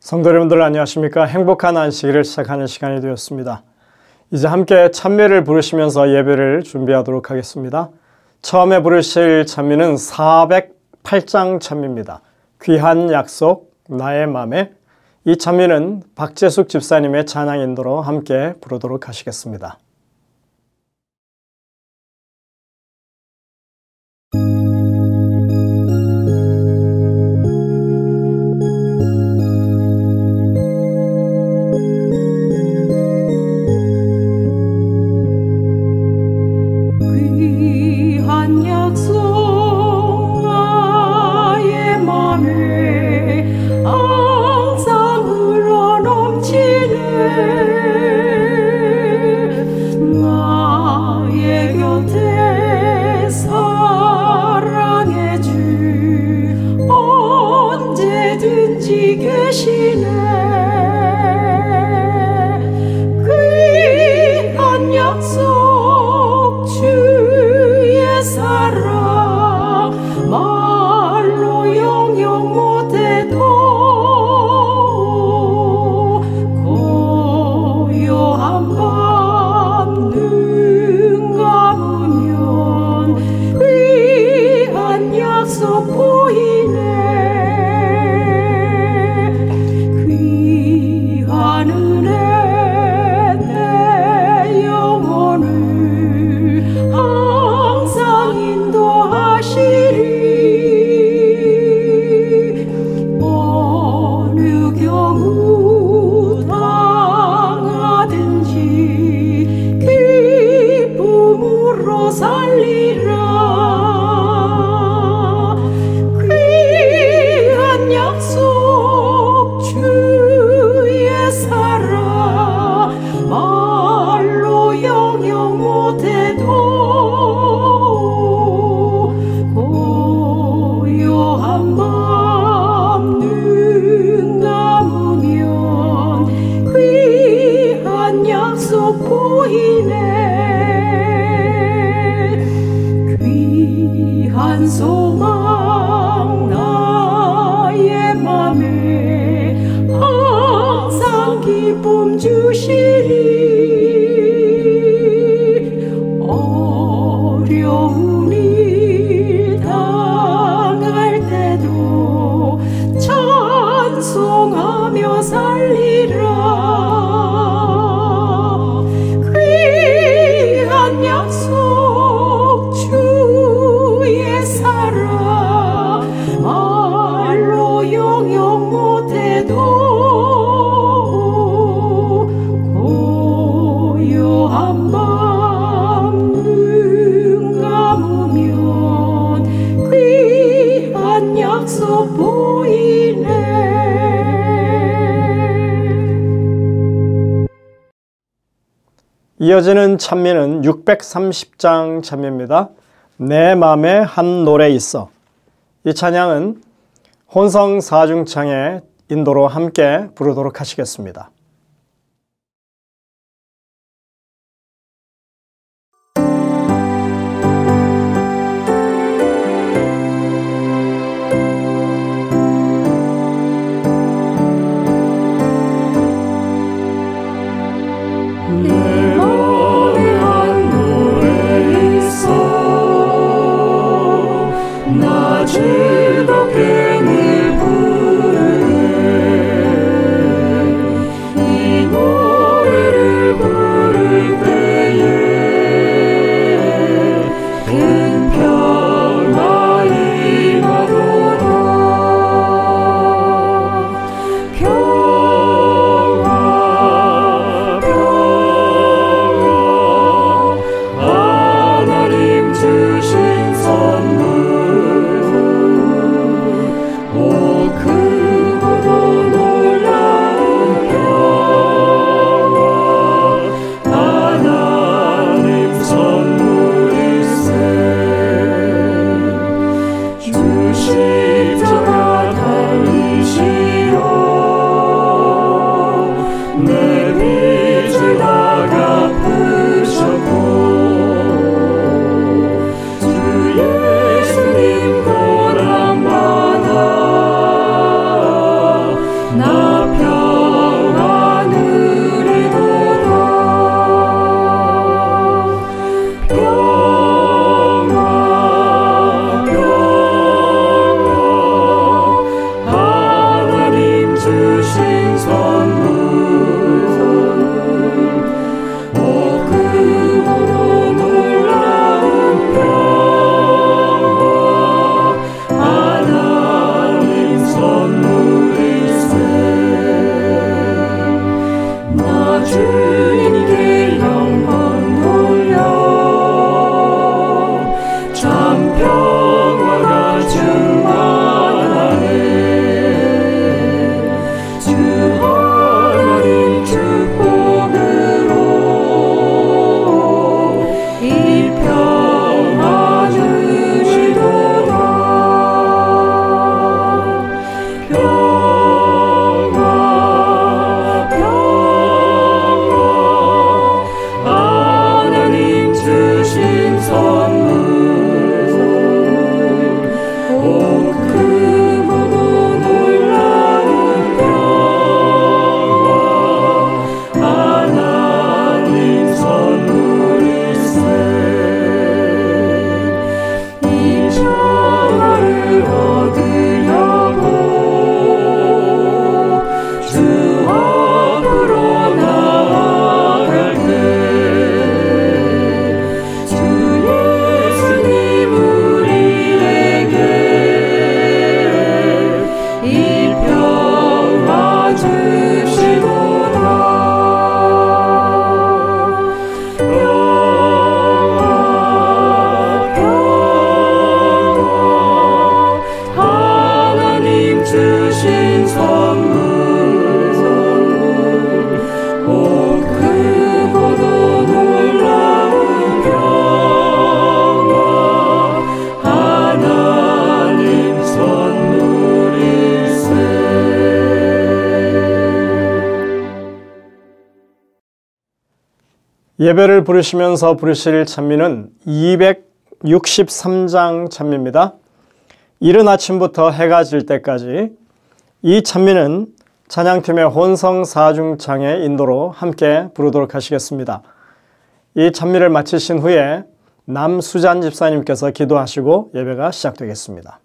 성도 여러분들 안녕하십니까? 행복한 안식일을 시작하는 시간이 되었습니다. 이제 함께 찬미를 부르시면서 예배를 준비하도록 하겠습니다. 처음에 부르실 찬미는 408장 찬미입니다. 귀한 약속 나의 맘에. 이 찬미는 박재숙 집사님의 찬양 인도로 함께 부르도록 하시겠습니다. 항상 흘러넘치는 주시리. 어려운 일 당할 때도 찬송하며 살리라. 귀한 약속 주의 사랑 말로 영영 못해도 고요한 밤 눈 감으면 귀한 약속 보이네. 이어지는 찬미는 630장 찬미입니다. 내 맘에 한 노래 있어. 이 찬양은 혼성 사중창의 인도로 함께 부르도록 하시겠습니다. 내 맘에 한 노래 있어. 나 즐겁게 늘 부르네. 이 노래를 부를 때에 큰 평화 임하도다. 평화 하나님 주신 선물. 오 크고도 놀라운 평화 하나님 선물일세. 주 십자가 달리시어 내 빚을 다 갚으셨고 주 예수님 고난받아 나 평화 누리도다. 평화 하나님 주신 선물. 오 크고도 놀라운 평화 하나님 선물일세. 나 주님께 영광 돌려 참 평화가 충만하네. 주 하나님 축복으로 이 평화 주시도다. 평화 하나님 주신 선물. 오 크고도 놀라운 평화 하나님 선물일세. 이 평화를 얻으려고 주 앞으로 나아갈 때 주 예수님 우리에게 이 평화 주시도다. 평화 하나님 주신 선물. 오 크고도 놀라운 평화 하나님 선물일세. 예배를 부르시면서 부르실 찬미는 263장 찬미입니다. 이른 아침부터 해가 질 때까지 이 찬미는 찬양팀의 혼성 사중창의 인도로 함께 부르도록 하시겠습니다. 이 찬미를 마치신 후에 남수잔 집사님께서 기도하시고 예배가 시작되겠습니다.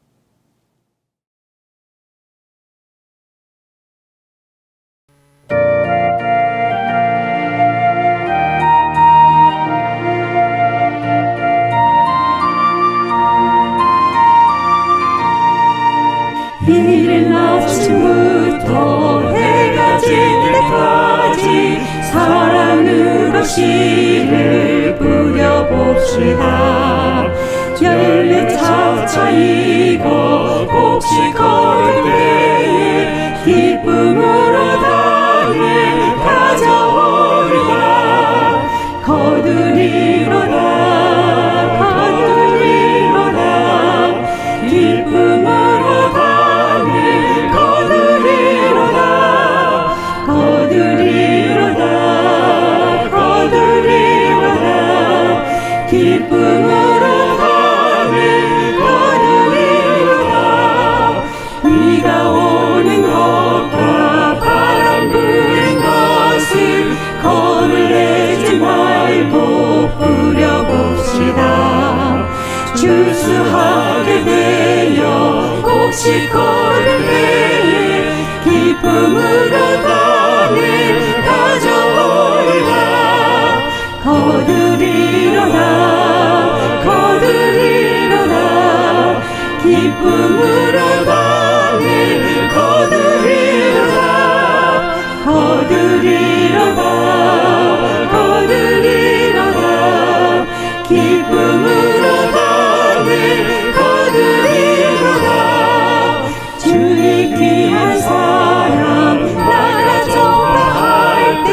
이른 아침부터 해가 질 때까지 사랑으로 씨를 뿌려봅시다. 열매 차차 익어 곡식 거둘 때에 기쁨으로 단을 가져오리라. 거두리로다 거두리로다 기쁨으로 기쁨으로 단을 거두리로다. 비가 오는 것과 바람 부는 것을 겁을 내지 말고 뿌려봅시다. 추수하게 되어 곡식 거둘 때에 기쁨으로 단을 가져오리라. 거두리로다 거두리로다 기쁨으로 단을 거두리로다. 거두리로다 거두리로다 기쁨으로 단을 거두리로다. 주의 귀한 사랑 나라 좋아할 때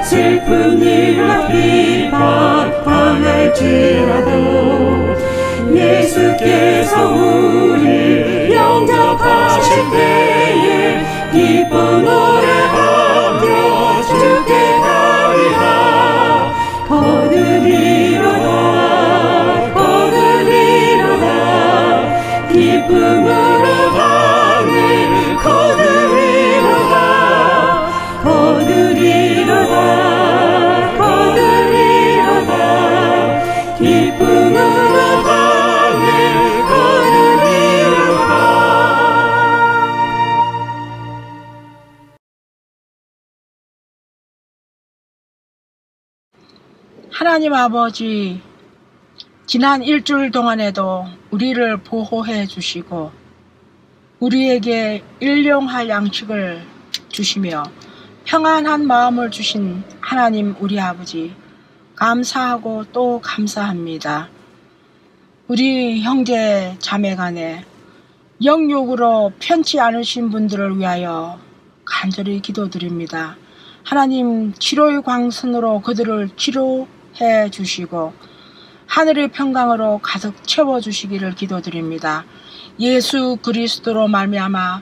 슬픈 일과 비박 당할지라도 예수께서 우리 영접하실 때에 기쁜 노래하며 주께 가리라. 거두리로다 거두리로다 기쁨으로 단을 거두리로다. 거두리로다 거두리로다 기쁨으로 단을 거두리로다. 하나님 아버지, 지난 일주일 동안에도 우리를 보호해 주시고 우리에게 일용할 양식을 주시며 평안한 마음을 주신 하나님 우리 아버지, 감사하고 또 감사합니다. 우리 형제 자매간에 영육으로 편치 않으신 분들을 위하여 간절히 기도드립니다. 하나님, 치료의 광선으로 그들을 치료해 주시고 하늘의 평강으로 가득 채워주시기를 기도드립니다. 예수 그리스도로 말미암아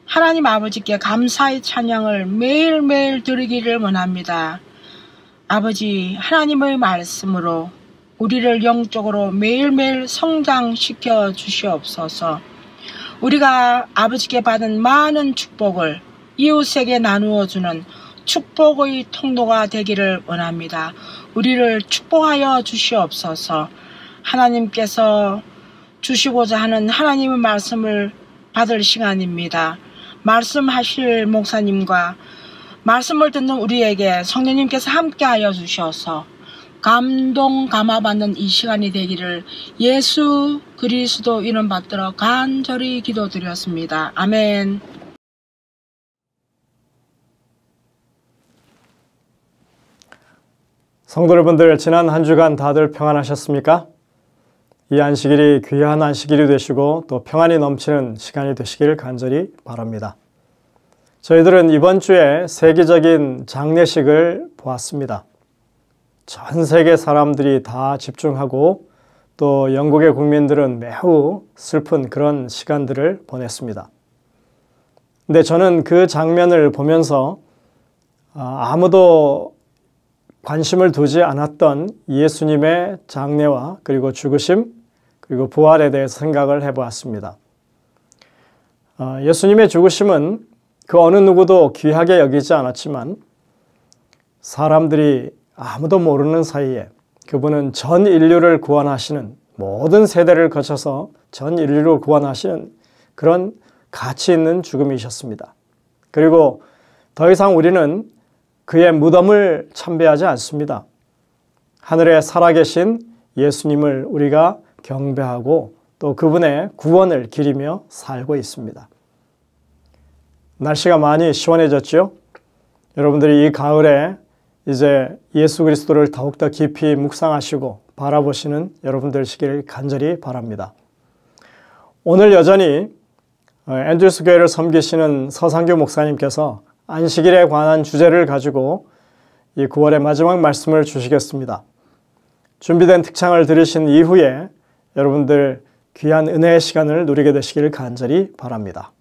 하나님 아버지께 감사의 찬양을 매일매일 드리기를 원합니다. 아버지, 하나님의 말씀으로 우리를 영적으로 매일매일 성장시켜 주시옵소서. 우리가 아버지께 받은 많은 축복을 이웃에게 나누어 주는 축복의 통로가 되기를 원합니다. 우리를 축복하여 주시옵소서. 하나님께서 주시고자 하는 하나님의 말씀을 받을 시간입니다. 말씀하실 목사님과 말씀을 듣는 우리에게 성령님께서 함께하여 주셔서 감동 감화받는 이 시간이 되기를 예수 그리스도 이름 받들어 간절히 기도드렸습니다. 아멘. 성도 여러분들, 지난 한 주간 다들 평안하셨습니까? 이 안식일이 귀한 안식일이 되시고 또 평안이 넘치는 시간이 되시길 간절히 바랍니다. 저희들은 이번 주에 세계적인 장례식을 보았습니다. 전 세계 사람들이 다 집중하고 또 영국의 국민들은 매우 슬픈 그런 시간들을 보냈습니다. 근데 저는 그 장면을 보면서 아무도 관심을 두지 않았던 예수님의 장례와 그리고 죽으심 그리고 부활에 대해서 생각을 해보았습니다. 예수님의 죽으심은 그 어느 누구도 귀하게 여기지 않았지만 사람들이 아무도 모르는 사이에 그분은 전 인류를 구원하시는, 모든 세대를 거쳐서 전 인류를 구원하시는 그런 가치 있는 죽음이셨습니다. 그리고 더 이상 우리는 그의 무덤을 참배하지 않습니다. 하늘에 살아계신 예수님을 우리가 경배하고 또 그분의 구원을 기리며 살고 있습니다. 날씨가 많이 시원해졌죠? 여러분들이 이 가을에 이제 예수 그리스도를 더욱더 깊이 묵상하시고 바라보시는 여러분들이시길 간절히 바랍니다. 오늘 여전히 앤드루스 교회를 섬기시는 서상규 목사님께서 안식일에 관한 주제를 가지고 이 9월의 마지막 말씀을 주시겠습니다. 준비된 특창을 들으신 이후에 여러분들 귀한 은혜의 시간을 누리게 되시길 간절히 바랍니다.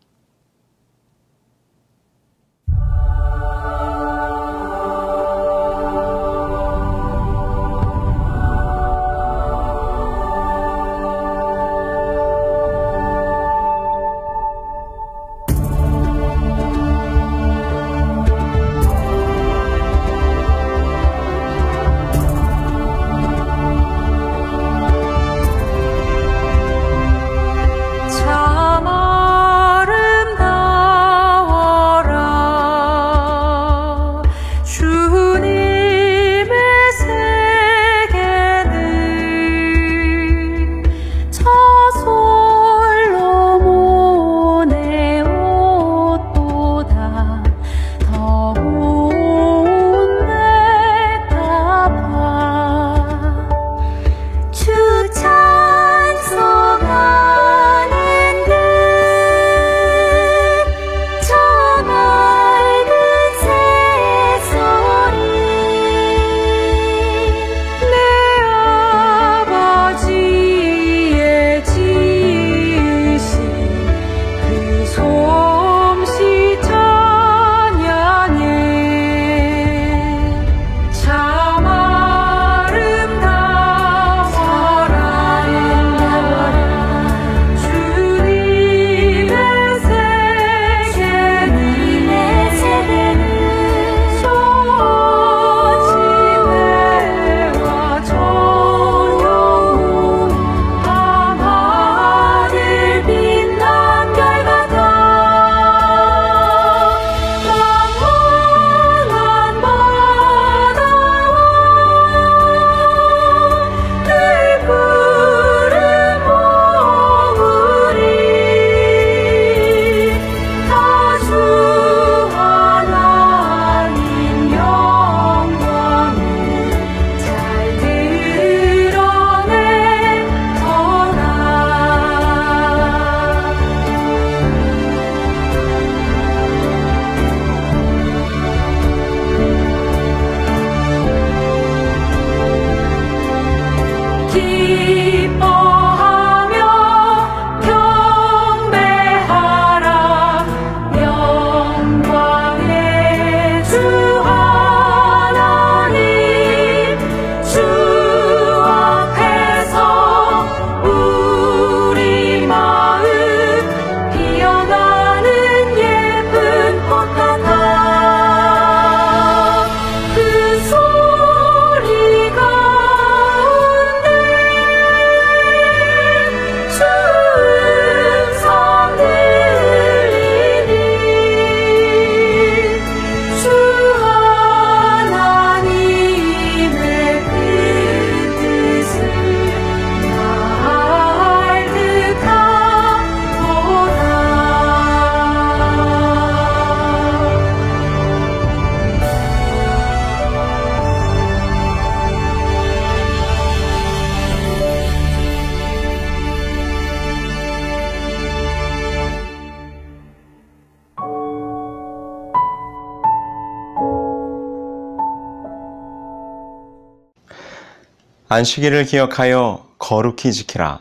안식일을 기억하여 거룩히 지키라.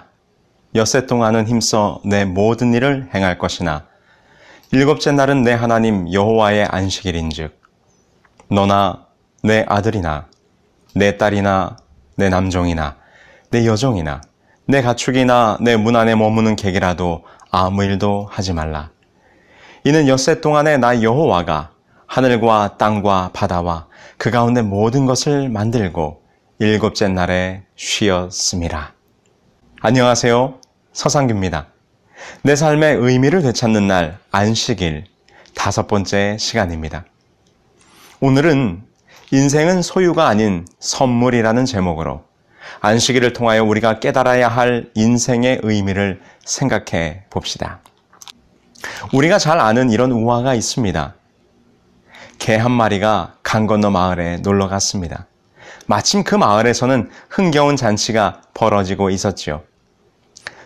엿새 동안은 힘써 내 모든 일을 행할 것이나 일곱째 날은 내 하나님 여호와의 안식일인즉 너나 내 아들이나 내 딸이나 내 남종이나 내 여종이나 내 가축이나 내 문 안에 머무는 객이라도 아무 일도 하지 말라. 이는 엿새 동안에 나 여호와가 하늘과 땅과 바다와 그 가운데 모든 것을 만들고 일곱째 날에 쉬었음이라. 안녕하세요. 서상규입니다. 내 삶의 의미를 되찾는 날 안식일 5번째 시간입니다. 오늘은 인생은 소유가 아닌 선물이라는 제목으로 안식일을 통하여 우리가 깨달아야 할 인생의 의미를 생각해 봅시다. 우리가 잘 아는 이런 우화가 있습니다. 개 한 마리가 강 건너 마을에 놀러 갔습니다. 마침 그 마을에서는 흥겨운 잔치가 벌어지고 있었지요.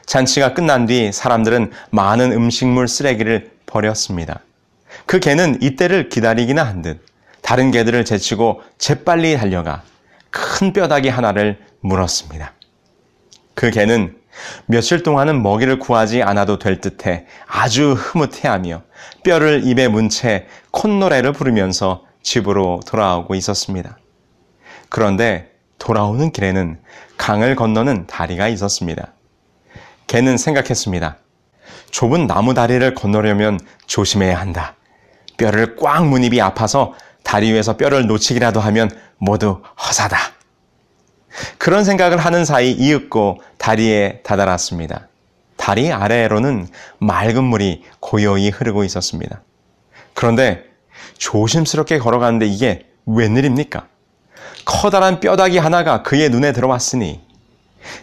잔치가 끝난 뒤 사람들은 많은 음식물 쓰레기를 버렸습니다. 그 개는 이때를 기다리기나 한 듯 다른 개들을 제치고 재빨리 달려가 큰 뼈다귀 하나를 물었습니다. 그 개는 며칠 동안은 먹이를 구하지 않아도 될 듯해 아주 흐뭇해하며 뼈를 입에 문 채 콧노래를 부르면서 집으로 돌아오고 있었습니다. 그런데 돌아오는 길에는 강을 건너는 다리가 있었습니다. 개는 생각했습니다. 좁은 나무 다리를 건너려면 조심해야 한다. 뼈를 꽉 문 입이 아파서 다리 위에서 뼈를 놓치기라도 하면 모두 허사다. 그런 생각을 하는 사이 이윽고 다리에 다다랐습니다. 다리 아래로는 맑은 물이 고요히 흐르고 있었습니다. 그런데 조심스럽게 걸어가는데 이게 웬일입니까? 커다란 뼈다귀 하나가 그의 눈에 들어왔으니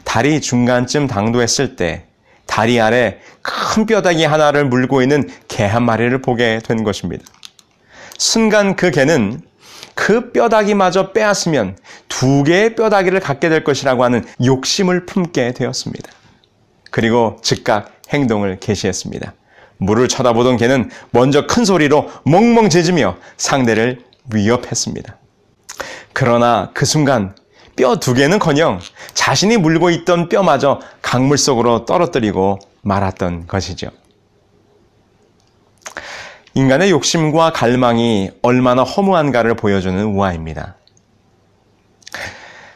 다리 중간쯤 당도했을 때 다리 아래 큰 뼈다귀 하나를 물고 있는 개 한 마리를 보게 된 것입니다. 순간 그 개는 그 뼈다귀마저 빼앗으면 2개의 뼈다귀를 갖게 될 것이라고 하는 욕심을 품게 되었습니다. 그리고 즉각 행동을 개시했습니다. 물을 쳐다보던 개는 먼저 큰 소리로 멍멍 짖으며 상대를 위협했습니다. 그러나 그 순간 뼈 2개는커녕 자신이 물고 있던 뼈마저 강물 속으로 떨어뜨리고 말았던 것이죠. 인간의 욕심과 갈망이 얼마나 허무한가를 보여주는 우화입니다.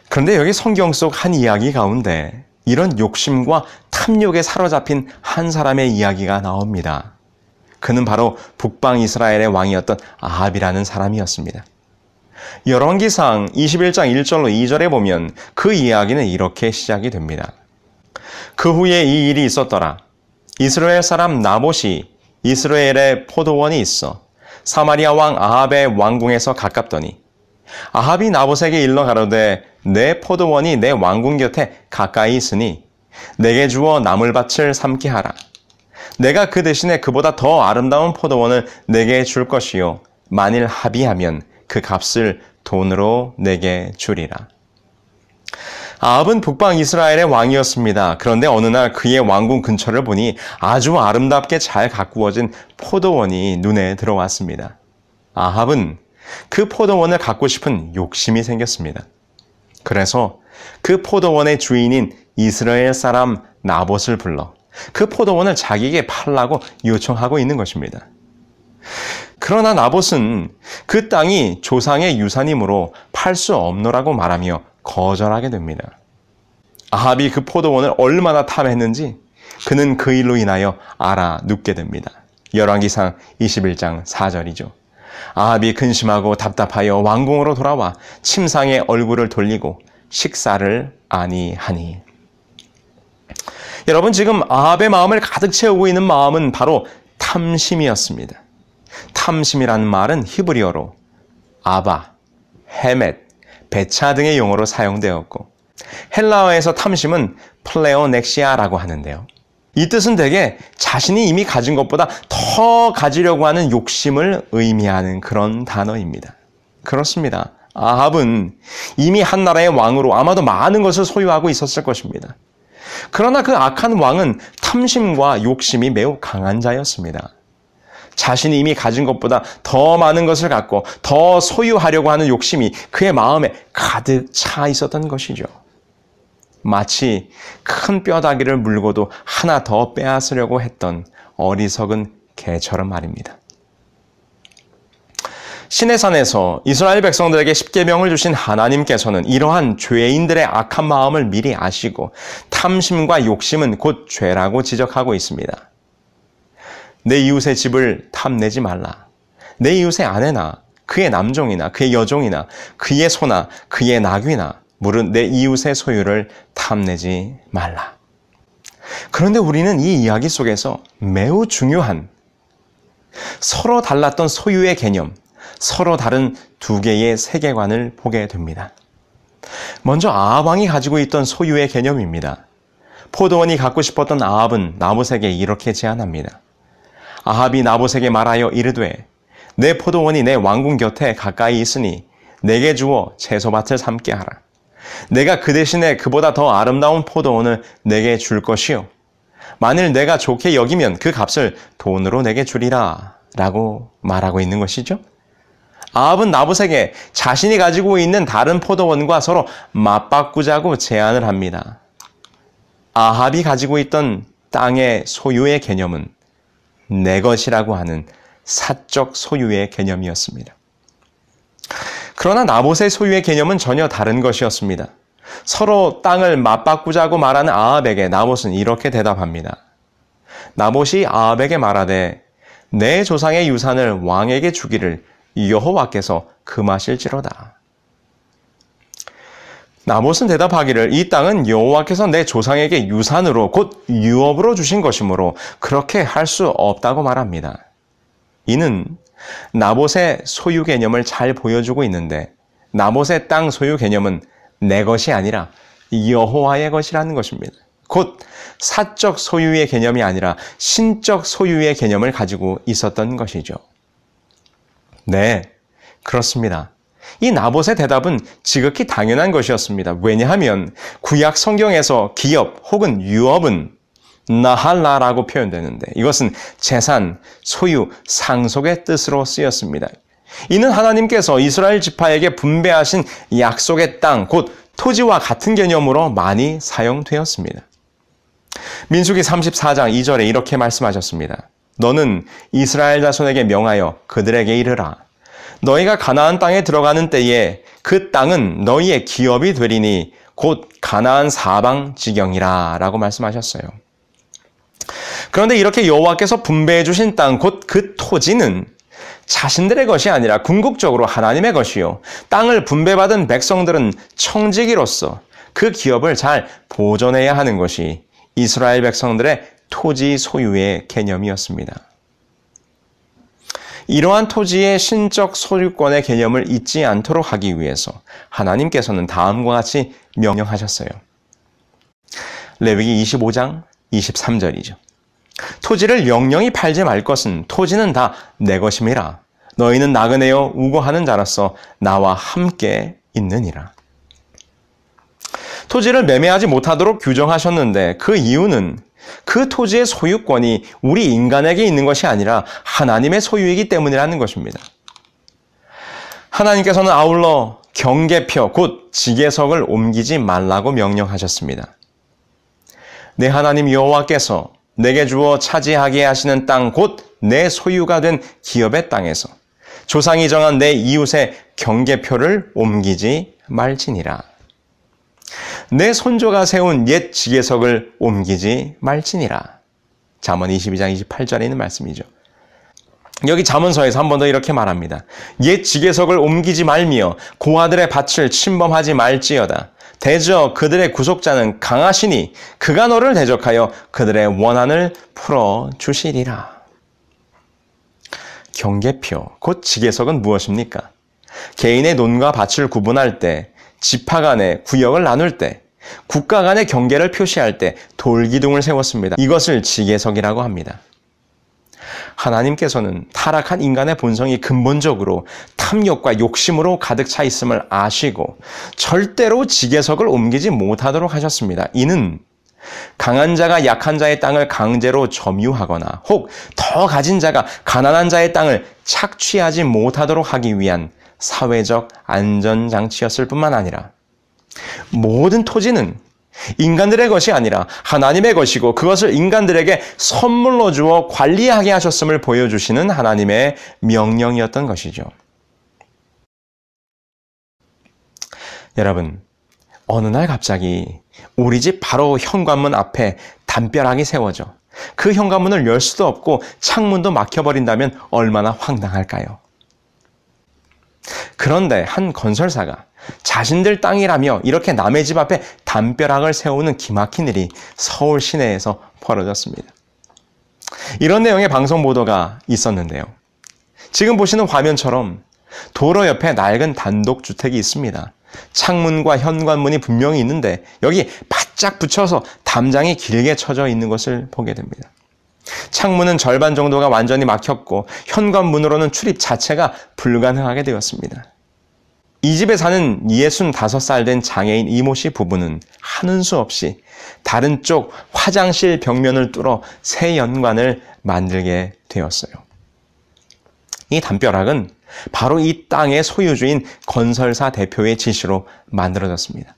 그런데 여기 성경 속 한 이야기 가운데 이런 욕심과 탐욕에 사로잡힌 한 사람의 이야기가 나옵니다. 그는 바로 북방 이스라엘의 왕이었던 아합이라는 사람이었습니다. 열왕기상 21장 1절로 2절에 보면 그 이야기는 이렇게 시작이 됩니다. 그 후에 이 일이 있었더라. 이스라엘 사람 나봇이 이스라엘에 포도원이 있어 사마리아 왕 아합의 왕궁에서 가깝더니 아합이 나봇에게 일러 가로되 내 포도원이 내 왕궁 곁에 가까이 있으니 내게 주어 나물밭을 삼게 하라. 내가 그 대신에 그보다 더 아름다운 포도원을 내게 줄 것이요 만일 합의하면 그 값을 돈으로 내게 주리라. 아합은 북방 이스라엘의 왕이었습니다. 그런데 어느 날 그의 왕궁 근처를 보니 아주 아름답게 잘 가꾸어진 포도원이 눈에 들어왔습니다. 아합은 그 포도원을 갖고 싶은 욕심이 생겼습니다. 그래서 그 포도원의 주인인 이스라엘 사람 나봇을 불러 그 포도원을 자기에게 팔라고 요청하고 있는 것입니다. 그러나 나봇은 그 땅이 조상의 유산이므로 팔 수 없노라고 말하며 거절하게 됩니다. 아합이 그 포도원을 얼마나 탐했는지 그는 그 일로 인하여 알아 눕게 됩니다. 열왕기상 21장 4절이죠. 아합이 근심하고 답답하여 왕궁으로 돌아와 침상에 얼굴을 돌리고 식사를 아니하니. 여러분, 지금 아합의 마음을 가득 채우고 있는 마음은 바로 탐심이었습니다. 탐심이라는 말은 히브리어로 아바, 헤멧, 배차 등의 용어로 사용되었고 헬라어에서 탐심은 플레오넥시아라고 하는데요. 이 뜻은 대개 자신이 이미 가진 것보다 더 가지려고 하는 욕심을 의미하는 그런 단어입니다. 그렇습니다. 아합은 이미 한 나라의 왕으로 아마도 많은 것을 소유하고 있었을 것입니다. 그러나 그 악한 왕은 탐심과 욕심이 매우 강한 자였습니다. 자신이 이미 가진 것보다 더 많은 것을 갖고 더 소유하려고 하는 욕심이 그의 마음에 가득 차 있었던 것이죠. 마치 큰 뼈다귀를 물고도 하나 더 빼앗으려고 했던 어리석은 개처럼 말입니다. 시내산에서 이스라엘 백성들에게 십계명을 주신 하나님께서는 이러한 죄인들의 악한 마음을 미리 아시고 탐심과 욕심은 곧 죄라고 지적하고 있습니다. 내 이웃의 집을 탐내지 말라. 내 이웃의 아내나 그의 남종이나 그의 여종이나 그의 소나 그의 나귀나 무릇 내 이웃의 소유를 탐내지 말라. 그런데 우리는 이 이야기 속에서 매우 중요한 서로 달랐던 소유의 개념, 서로 다른 두 개의 세계관을 보게 됩니다. 먼저 아합 왕이 가지고 있던 소유의 개념입니다. 포도원이 갖고 싶었던 아합은 나봇에게 이렇게 제안합니다. 아합이 나봇에게 말하여 이르되 내 포도원이 내 왕궁 곁에 가까이 있으니 내게 주어 채소밭을 삼게 하라. 내가 그 대신에 그보다 더 아름다운 포도원을 내게 줄 것이요. 만일 내가 좋게 여기면 그 값을 돈으로 내게 주리라 라고 말하고 있는 것이죠. 아합은 나봇에게 자신이 가지고 있는 다른 포도원과 서로 맞바꾸자고 제안을 합니다. 아합이 가지고 있던 땅의 소유의 개념은 내 것이라고 하는 사적 소유의 개념이었습니다. 그러나 나봇의 소유의 개념은 전혀 다른 것이었습니다. 서로 땅을 맞바꾸자고 말하는 아합에게 나봇은 이렇게 대답합니다. 나봇이 아합에게 말하되 내 조상의 유산을 왕에게 주기를 여호와께서 금하실지로다. 나봇은 대답하기를 이 땅은 여호와께서 내 조상에게 유산으로 곧 유업으로 주신 것이므로 그렇게 할 수 없다고 말합니다. 이는 나봇의 소유 개념을 잘 보여주고 있는데 나봇의 땅 소유 개념은 내 것이 아니라 여호와의 것이라는 것입니다. 곧 사적 소유의 개념이 아니라 신적 소유의 개념을 가지고 있었던 것이죠. 네, 그렇습니다. 이 나봇의 대답은 지극히 당연한 것이었습니다. 왜냐하면 구약 성경에서 기업 혹은 유업은 나할라라고 표현되는데 이것은 재산, 소유, 상속의 뜻으로 쓰였습니다. 이는 하나님께서 이스라엘 지파에게 분배하신 약속의 땅, 곧 토지와 같은 개념으로 많이 사용되었습니다. 민수기 34장 2절에 이렇게 말씀하셨습니다. 너는 이스라엘 자손에게 명하여 그들에게 이르라. 너희가 가나안 땅에 들어가는 때에 그 땅은 너희의 기업이 되리니 곧 가나안 사방 지경이라 라고 말씀하셨어요. 그런데 이렇게 여호와께서 분배해 주신 땅, 곧 그 토지는 자신들의 것이 아니라 궁극적으로 하나님의 것이요. 땅을 분배받은 백성들은 청지기로서 그 기업을 잘 보존해야 하는 것이 이스라엘 백성들의 토지 소유의 개념이었습니다. 이러한 토지의 신적 소유권의 개념을 잊지 않도록 하기 위해서 하나님께서는 다음과 같이 명령하셨어요. 레위기 25장 23절이죠. 토지를 영영히 팔지 말 것은 토지는 다 내 것임이라. 너희는 나그네여 우고하는 자로서 나와 함께 있느니라. 토지를 매매하지 못하도록 규정하셨는데 그 이유는 그 토지의 소유권이 우리 인간에게 있는 것이 아니라 하나님의 소유이기 때문이라는 것입니다. 하나님께서는 아울러 경계표, 곧 지계석을 옮기지 말라고 명령하셨습니다. 내 하나님 여호와께서 내게 주어 차지하게 하시는 땅, 곧 내 소유가 된 기업의 땅에서 조상이 정한 내 이웃의 경계표를 옮기지 말지니라. 내 손조가 세운 옛 지계석을 옮기지 말지니라. 잠언 22장 28절에 있는 말씀이죠. 여기 잠언서에서 한 번 더 이렇게 말합니다. 옛 지계석을 옮기지 말며 고아들의 밭을 침범하지 말지어다. 대저 그들의 구속자는 강하시니 그가 너를 대적하여 그들의 원한을 풀어주시리라. 경계표, 곧 지계석은 무엇입니까? 개인의 논과 밭을 구분할 때, 지파 간의 구역을 나눌 때, 국가 간의 경계를 표시할 때 돌기둥을 세웠습니다. 이것을 지계석이라고 합니다. 하나님께서는 타락한 인간의 본성이 근본적으로 탐욕과 욕심으로 가득 차 있음을 아시고 절대로 지계석을 옮기지 못하도록 하셨습니다. 이는 강한 자가 약한 자의 땅을 강제로 점유하거나 혹 더 가진 자가 가난한 자의 땅을 착취하지 못하도록 하기 위한 사회적 안전장치였을 뿐만 아니라 모든 토지는 인간들의 것이 아니라 하나님의 것이고 그것을 인간들에게 선물로 주어 관리하게 하셨음을 보여주시는 하나님의 명령이었던 것이죠. 여러분, 어느 날 갑자기 우리 집 바로 현관문 앞에 담벼락이 세워져 그 현관문을 열 수도 없고 창문도 막혀버린다면 얼마나 황당할까요? 그런데 한 건설사가 자신들 땅이라며 이렇게 남의 집 앞에 담벼락을 세우는 기막힌 일이 서울 시내에서 벌어졌습니다. 이런 내용의 방송 보도가 있었는데요. 지금 보시는 화면처럼 도로 옆에 낡은 단독주택이 있습니다. 창문과 현관문이 분명히 있는데 여기 바짝 붙여서 담장이 길게 쳐져 있는 것을 보게 됩니다. 창문은 절반 정도가 완전히 막혔고 현관문으로는 출입 자체가 불가능하게 되었습니다. 이 집에 사는 65살 된 장애인 이모 씨 부부는 하는 수 없이 다른 쪽 화장실 벽면을 뚫어 새 현관을 만들게 되었어요. 이 담벼락은 바로 이 땅의 소유주인 건설사 대표의 지시로 만들어졌습니다.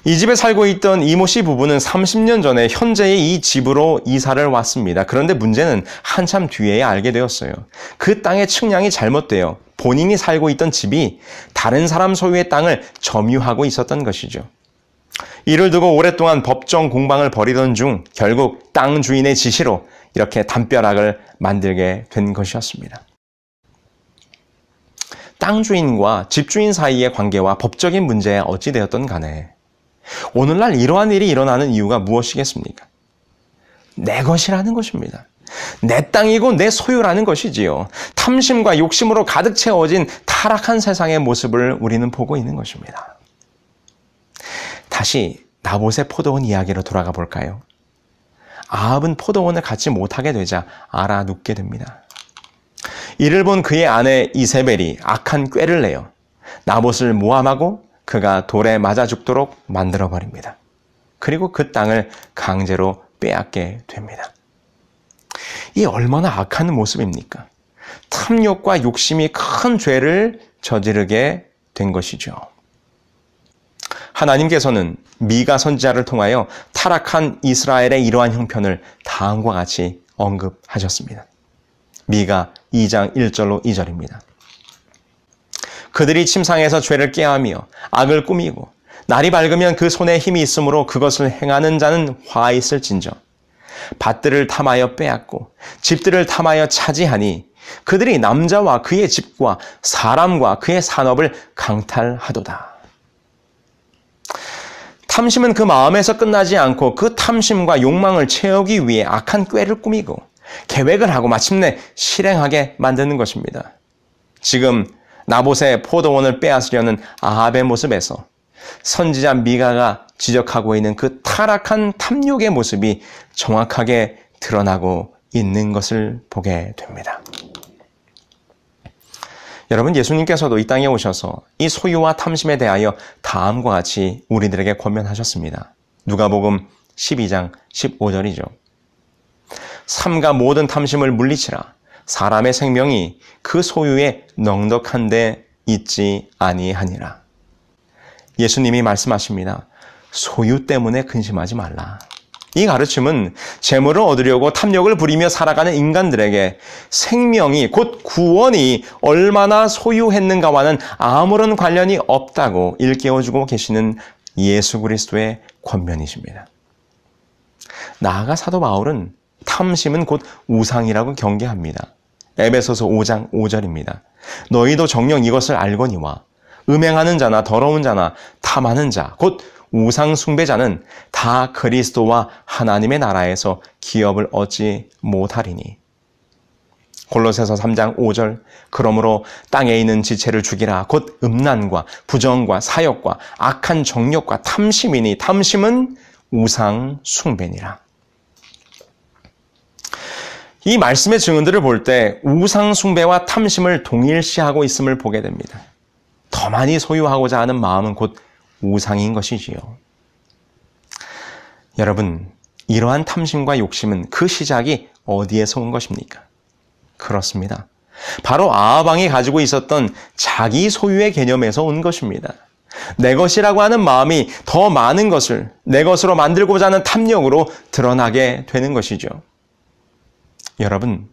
이 집에 살고 있던 이모 씨 부부는 30년 전에 현재의 이 집으로 이사를 왔습니다. 그런데 문제는 한참 뒤에야 알게 되었어요. 그 땅의 측량이 잘못되어 본인이 살고 있던 집이 다른 사람 소유의 땅을 점유하고 있었던 것이죠. 이를 두고 오랫동안 법정 공방을 벌이던 중 결국 땅 주인의 지시로 이렇게 담벼락을 만들게 된 것이었습니다. 땅 주인과 집주인 사이의 관계와 법적인 문제에 어찌 되었던 간에 오늘날 이러한 일이 일어나는 이유가 무엇이겠습니까? 내 것이라는 것입니다. 내 땅이고 내 소유라는 것이지요. 탐심과 욕심으로 가득 채워진 타락한 세상의 모습을 우리는 보고 있는 것입니다. 다시 나봇의 포도원 이야기로 돌아가 볼까요? 아합은 포도원을 갖지 못하게 되자 알아눕게 됩니다. 이를 본 그의 아내 이세벨이 악한 꾀를 내어 나봇을 모함하고 그가 돌에 맞아 죽도록 만들어버립니다. 그리고 그 땅을 강제로 빼앗게 됩니다. 이 얼마나 악한 모습입니까? 탐욕과 욕심이 큰 죄를 저지르게 된 것이죠. 하나님께서는 미가 선지자를 통하여 타락한 이스라엘의 이러한 형편을 다음과 같이 언급하셨습니다. 미가 2장 1절로 2절입니다. 그들이 침상에서 죄를 꾀하며 악을 꾸미고 날이 밝으면 그 손에 힘이 있으므로 그것을 행하는 자는 화 있을진저 밭들을 탐하여 빼앗고 집들을 탐하여 차지하니 그들이 남자와 그의 집과 사람과 그의 산업을 강탈하도다. 탐심은 그 마음에서 끝나지 않고 그 탐심과 욕망을 채우기 위해 악한 꾀를 꾸미고 계획을 하고 마침내 실행하게 만드는 것입니다. 지금 나봇의 포도원을 빼앗으려는 아합의 모습에서 선지자 미가가 지적하고 있는 그 타락한 탐욕의 모습이 정확하게 드러나고 있는 것을 보게 됩니다. 여러분, 예수님께서도 이 땅에 오셔서 이 소유와 탐심에 대하여 다음과 같이 우리들에게 권면하셨습니다. 누가복음 12장 15절이죠. 삼가 모든 탐심을 물리치라. 사람의 생명이 그 소유에 넉넉한 데 있지 아니하니라. 예수님이 말씀하십니다. 소유 때문에 근심하지 말라. 이 가르침은 재물을 얻으려고 탐욕을 부리며 살아가는 인간들에게 생명이 곧 구원이 얼마나 소유했는가와는 아무런 관련이 없다고 일깨워주고 계시는 예수 그리스도의 권면이십니다. 나아가 사도 바울은 탐심은 곧 우상이라고 경계합니다. 에베소서 5장 5절입니다. 너희도 정녕 이것을 알거니와 음행하는 자나 더러운 자나 탐하는 자, 곧 우상 숭배자는 다 그리스도와 하나님의 나라에서 기업을 얻지 못하리니. 골로새서 3장 5절, 그러므로 땅에 있는 지체를 죽이라. 곧 음란과 부정과 사욕과 악한 정욕과 탐심이니 탐심은 우상 숭배니라. 이 말씀의 증언들을 볼 때 우상 숭배와 탐심을 동일시하고 있음을 보게 됩니다. 더 많이 소유하고자 하는 마음은 곧 우상인 것이지요. 여러분, 이러한 탐심과 욕심은 그 시작이 어디에서 온 것입니까? 그렇습니다. 바로 아합 왕이 가지고 있었던 자기 소유의 개념에서 온 것입니다. 내 것이라고 하는 마음이 더 많은 것을 내 것으로 만들고자 하는 탐욕으로 드러나게 되는 것이죠. 여러분,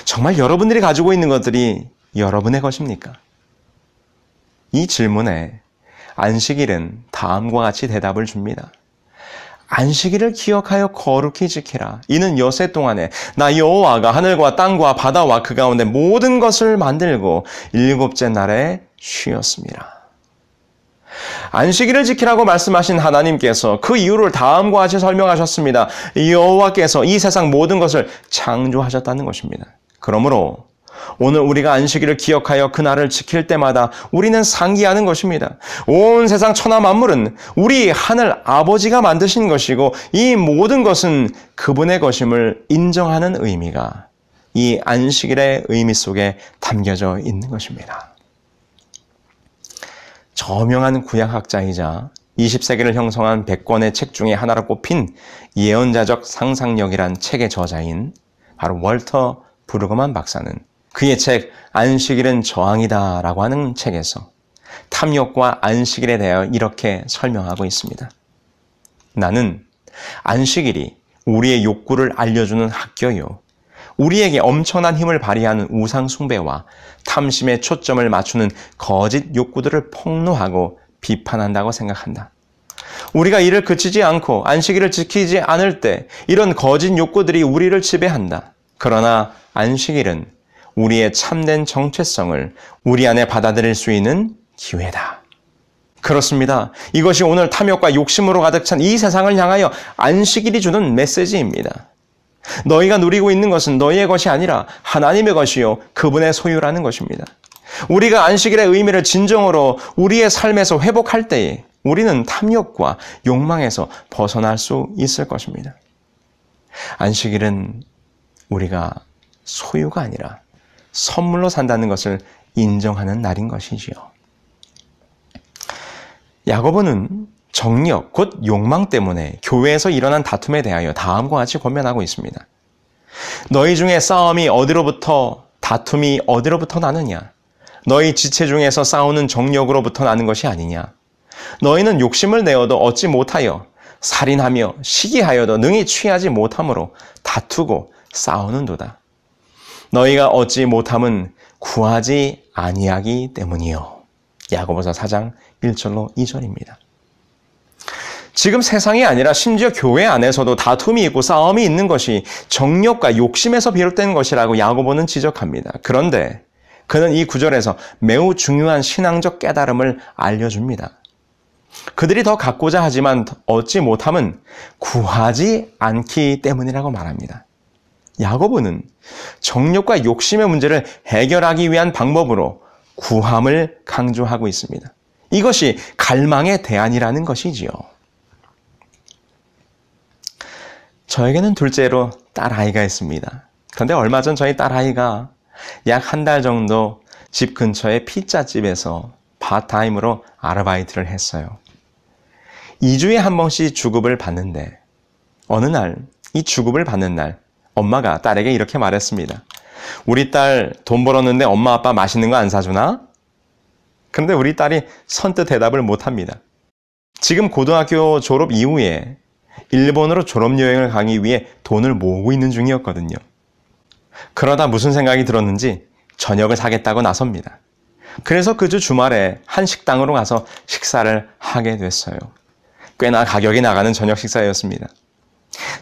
정말 여러분들이 가지고 있는 것들이 여러분의 것입니까? 이 질문에 안식일은 다음과 같이 대답을 줍니다. 안식일을 기억하여 거룩히 지키라. 이는 엿새 동안에 나 여호와가 하늘과 땅과 바다와 그 가운데 모든 것을 만들고 일곱째 날에 쉬었습니다. 안식일을 지키라고 말씀하신 하나님께서 그 이유를 다음과 같이 설명하셨습니다. 여호와께서 이 세상 모든 것을 창조하셨다는 것입니다. 그러므로 오늘 우리가 안식일을 기억하여 그날을 지킬 때마다 우리는 상기하는 것입니다. 온 세상 천하 만물은 우리 하늘 아버지가 만드신 것이고 이 모든 것은 그분의 것임을 인정하는 의미가 이 안식일의 의미 속에 담겨져 있는 것입니다. 저명한 구약학자이자 20세기를 형성한 100권의 책 중에 하나로 꼽힌 예언자적 상상력이란 책의 저자인 바로 월터 브루그만 박사는 그의 책 안식일은 저항이다 라고 하는 책에서 탐욕과 안식일에 대하여 이렇게 설명하고 있습니다. 나는 안식일이 우리의 욕구를 알려주는 학교요. 우리에게 엄청난 힘을 발휘하는 우상 숭배와 탐심에 초점을 맞추는 거짓 욕구들을 폭로하고 비판한다고 생각한다. 우리가 이를 그치지 않고 안식일을 지키지 않을 때 이런 거짓 욕구들이 우리를 지배한다. 그러나 안식일은 우리의 참된 정체성을 우리 안에 받아들일 수 있는 기회다. 그렇습니다. 이것이 오늘 탐욕과 욕심으로 가득 찬 이 세상을 향하여 안식일이 주는 메시지입니다. 너희가 누리고 있는 것은 너희의 것이 아니라 하나님의 것이요 그분의 소유라는 것입니다. 우리가 안식일의 의미를 진정으로 우리의 삶에서 회복할 때에 우리는 탐욕과 욕망에서 벗어날 수 있을 것입니다. 안식일은 우리가 소유가 아니라 선물로 산다는 것을 인정하는 날인 것이지요. 야고보는 정력, 곧 욕망 때문에 교회에서 일어난 다툼에 대하여 다음과 같이 권면하고 있습니다. 너희 중에 다툼이 어디로부터 나느냐? 너희 지체 중에서 싸우는 정력으로부터 나는 것이 아니냐? 너희는 욕심을 내어도 얻지 못하여 살인하며 시기하여도 능히 취하지 못함으로 다투고 싸우는도다. 너희가 얻지 못함은 구하지 아니하기 때문이요. 야고보서 4장 1절로 2절입니다. 지금 세상이 아니라 심지어 교회 안에서도 다툼이 있고 싸움이 있는 것이 정욕과 욕심에서 비롯된 것이라고 야고보는 지적합니다. 그런데 그는 이 구절에서 매우 중요한 신앙적 깨달음을 알려줍니다. 그들이 더 갖고자 하지만 얻지 못함은 구하지 않기 때문이라고 말합니다. 야고보는 정욕과 욕심의 문제를 해결하기 위한 방법으로 구함을 강조하고 있습니다. 이것이 갈망의 대안이라는 것이지요. 저에게는 둘째로 딸아이가 있습니다. 그런데 얼마 전 저희 딸아이가 약 한 달 정도 집 근처의 피자집에서 파트타임으로 아르바이트를 했어요. 2주에 한 번씩 주급을 받는데 어느 날 이 주급을 받는 날 엄마가 딸에게 이렇게 말했습니다. 우리 딸 돈 벌었는데 엄마 아빠 맛있는 거 안 사주나? 근데 우리 딸이 선뜻 대답을 못합니다. 지금 고등학교 졸업 이후에 일본으로 졸업여행을 가기 위해 돈을 모으고 있는 중이었거든요. 그러다 무슨 생각이 들었는지 저녁을 사겠다고 나섭니다. 그래서 그 주 주말에 한 식당으로 가서 식사를 하게 됐어요. 꽤나 가격이 나가는 저녁 식사였습니다.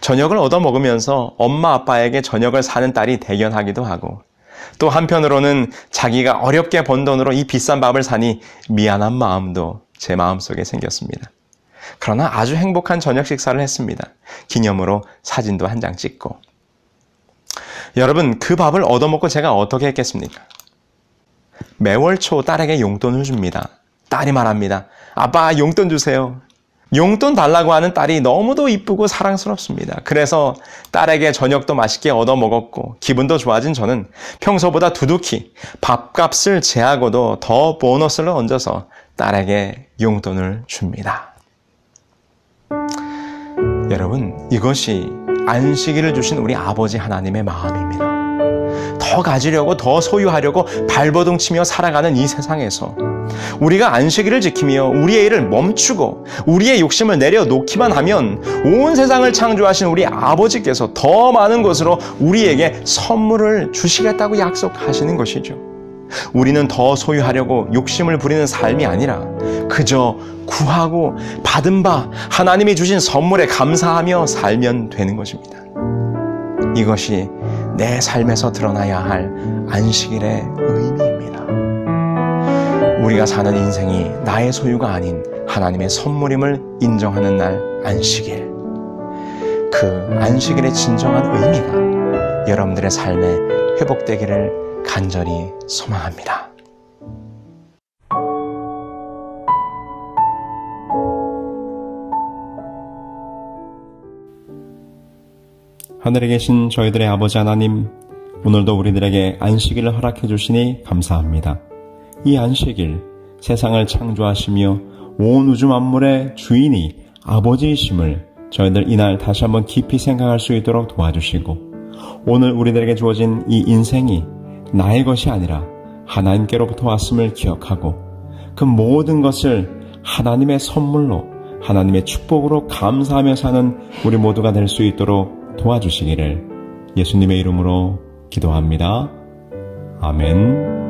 저녁을 얻어먹으면서 엄마 아빠에게 저녁을 사는 딸이 대견하기도 하고 또 한편으로는 자기가 어렵게 번 돈으로 이 비싼 밥을 사니 미안한 마음도 제 마음속에 생겼습니다. 그러나 아주 행복한 저녁 식사를 했습니다. 기념으로 사진도 한 장 찍고. 여러분, 그 밥을 얻어먹고 제가 어떻게 했겠습니까? 매월 초 딸에게 용돈을 줍니다. 딸이 말합니다. 아빠 용돈 주세요. 용돈 달라고 하는 딸이 너무도 이쁘고 사랑스럽습니다. 그래서 딸에게 저녁도 맛있게 얻어먹었고 기분도 좋아진 저는 평소보다 두둑히 밥값을 제하고도 더 보너스를 얹어서 딸에게 용돈을 줍니다. 여러분, 이것이 안식일을 주신 우리 아버지 하나님의 마음입니다. 더 가지려고 더 소유하려고 발버둥 치며 살아가는 이 세상에서 우리가 안식일을 지키며 우리의 일을 멈추고 우리의 욕심을 내려놓기만 하면 온 세상을 창조하신 우리 아버지께서 더 많은 것으로 우리에게 선물을 주시겠다고 약속하시는 것이죠. 우리는 더 소유하려고 욕심을 부리는 삶이 아니라 그저 구하고 받은 바 하나님이 주신 선물에 감사하며 살면 되는 것입니다. 이것이 내 삶에서 드러나야 할 안식일의 의미입니다. 우리가 사는 인생이 나의 소유가 아닌 하나님의 선물임을 인정하는 날 안식일. 그 안식일의 진정한 의미가 여러분들의 삶에 회복되기를 간절히 소망합니다. 하늘에 계신 저희들의 아버지 하나님, 오늘도 우리들에게 안식일을 허락해 주시니 감사합니다. 이 안식일, 세상을 창조하시며 온 우주 만물의 주인이 아버지이심을 저희들 이날 다시 한번 깊이 생각할 수 있도록 도와주시고, 오늘 우리들에게 주어진 이 인생이 나의 것이 아니라 하나님께로부터 왔음을 기억하고 그 모든 것을 하나님의 선물로, 하나님의 축복으로 감사하며 사는 우리 모두가 될 수 있도록 도와주시기를 예수님의 이름으로 기도합니다. 아멘.